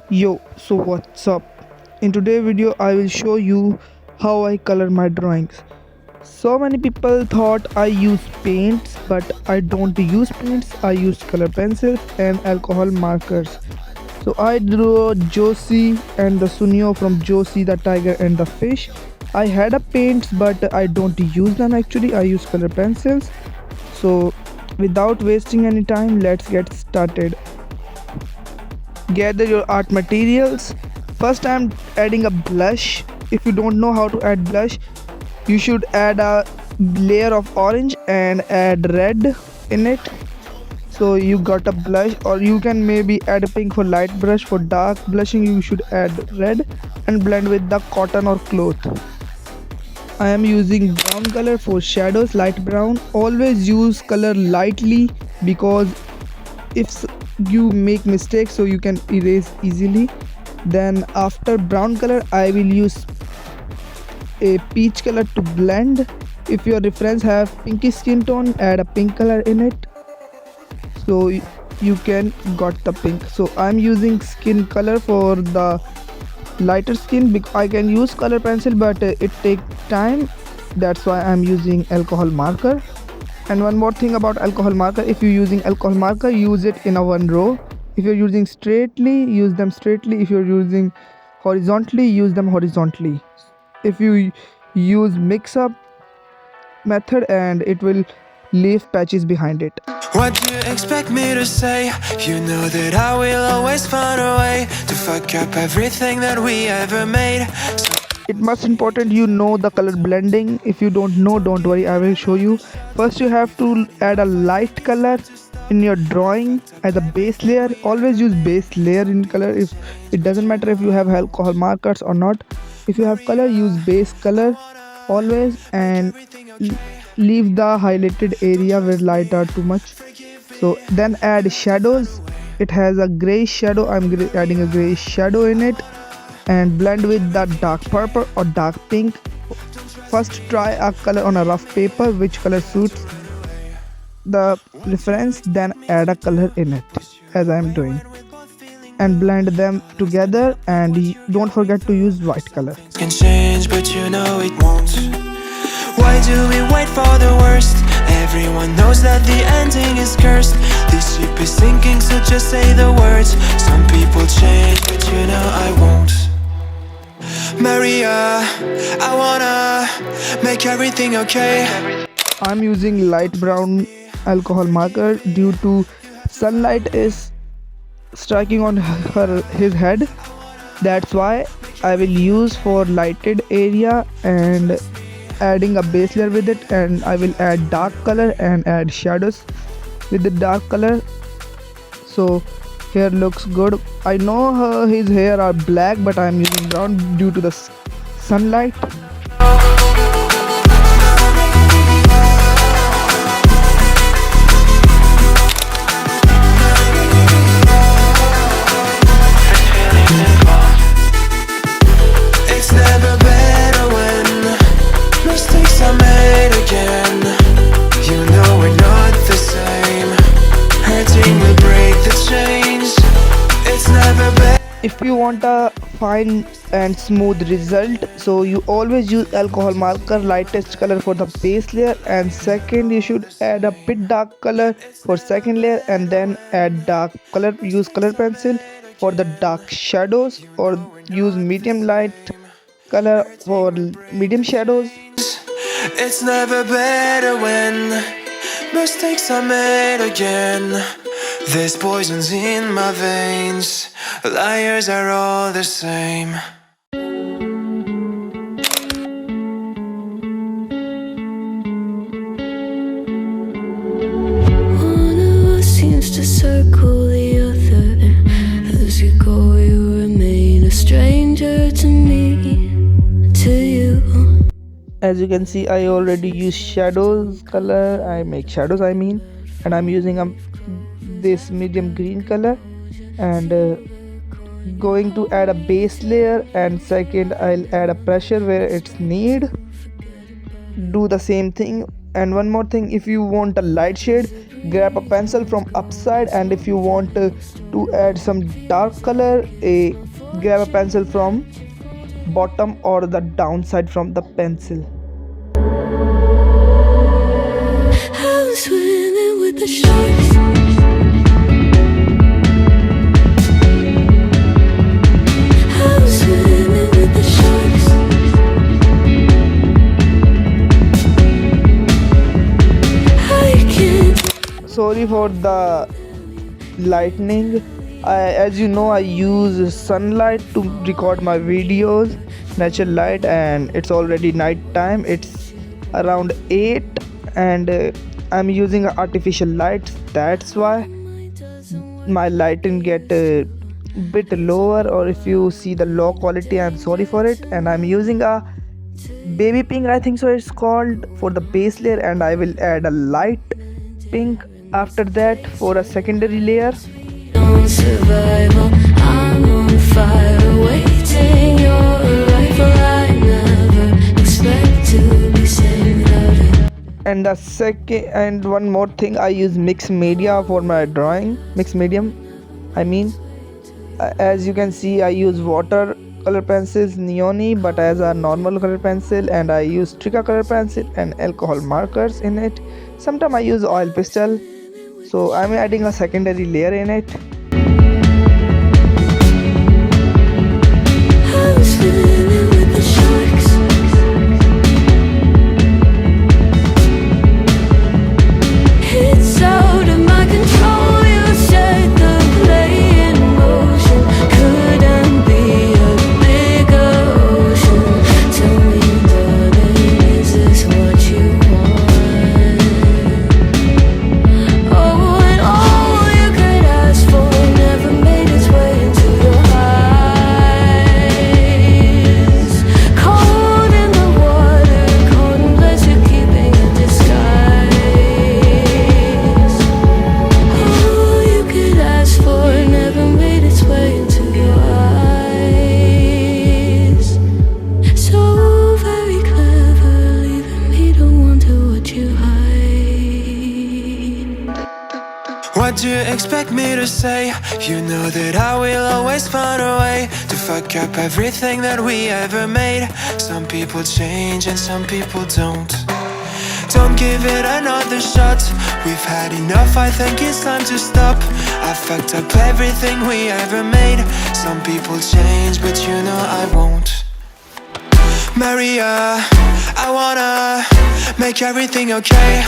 Yo, so what's up? In today's video I will show you how I color my drawings. So many people thought I use paints, but I don't use paints. I use color pencils and alcohol markers. So I drew Josee and the Suneo from Josee, the tiger and the fish. I had a paints but I don't use them actually. I use color pencils. So without wasting any time, let's get started. Gather your art materials. First I'm adding a blush. If you don't know how to add blush, you should add a layer of orange and add red in it. So you got a blush, or you can maybe add a pink for light brush. For dark blushing you should add red and blend with the cotton or cloth. I am using brown color for shadows, light brown. Always use color lightly because if you make mistakes, so you can erase easily. Then after brown color I will use a peach color to blend. If your reference have pinky skin tone, add a pink color in it, so you can got the pink. So I'm using skin color for the lighter skin because I can use color pencil, but it take time. That's why I'm using alcohol marker. And one more thing about alcohol marker, if you're using alcohol marker, use it in a one row. If you're using straightly, use them straightly. If you're using horizontally, use them horizontally. If you use mix up method, and it will leave patches behind it. What do you expect me to say? You know that I will always find a way to fuck up everything that we ever made. It must important you know the color blending. If you don't know, don't worry, I will show you. First you have to add a light color in your drawing as a base layer. Always use base layer in color. If it doesn't matter if you have alcohol markers or not, if you have color, use base color always, and leave the highlighted area where light are too much. So then add shadows. It has a gray shadow. I'm adding a gray shadow in it, and blend with the dark purple or dark pink. First try a color on a rough paper, which color suits the reference, then add a color in it as I am doing, and blend them together. And don't forget to use white color. Can change, but you know it won't. Why do we wait for the worst? Everyone knows that the ending is cursed. This ship is sinking, so just say the words. Some people change, but you know I won't. Maria, I wanna make everything okay. I'm using light brown alcohol marker due to sunlight is striking on his head. That's why I will use for lighted area and adding a base layer with it. And I will add dark color and add shadows with the dark color. So hair looks good. I know his hair are black, but I am using brown due to the sunlight. It's never better when mistakes are made again. You know we're not the same. Hurting will break the chains. It's never better. If you want a fine and smooth result, so you always use alcohol marker, lightest color for the base layer, and second you should add a bit dark color for second layer, and then add dark color. Use color pencil for the dark shadows, or use medium light color for medium shadows. It's never better when mistakes are made again. There's poisons in my veins. Liars are all the same. One of us seems to circle the other. As you go, you remain a stranger to me, to you. As you can see, I already use shadows color. I make shadows, I mean, and I'm using this medium green color, and going to add a base layer, and second I'll add a pressure where it's need. Do the same thing And one more thing, if you want a light shade, grab a pencil from upside, and if you want to add some dark color, grab a pencil from bottom or the downside from the pencil. I'm swimming with the sharks. I'm swimming with the sharks. I can't. Sorry for the lightning. As you know, I use sunlight to record my videos, natural light, and it's already night time. It's around 8, and I'm using artificial lights. That's why my lighting get a bit lower, or if you see the low quality, I'm sorry for it. And I'm using a baby pink, I think so it's called, for the base layer, and I will add a light pink after that for a secondary layer. On survival, I'm on fire, waiting your arrival. I never expect to be saved out of. And the second, and one more thing, I use mixed media for my drawing. Mixed medium, I mean. As you can see, I use watercolor pencils, Nyoni, but as a normal color pencil, and I use Trica color pencil and alcohol markers in it. Sometimes I use oil pastel, so I'm adding a secondary layer in it. I'm swimming with the sharks. It's out of my control. You set the play in motion. Couldn't be a bigger ocean. Tell me, darling, is this what you want? Oh, and all you could ask for never made its way into your eyes. Cold in the water, cold unless you're keeping a disguise. All you could ask for never made its way into your eyes. So very clever, leaving me to wonder what you hide. What do you expect me to say? You know that I will always find a way to fuck up everything that we ever made. Some people change and some people don't. Don't give it another shot. We've had enough, I think it's time to stop. I fucked up everything we ever made. Some people change, but you know I won't. Maria, I wanna make everything okay.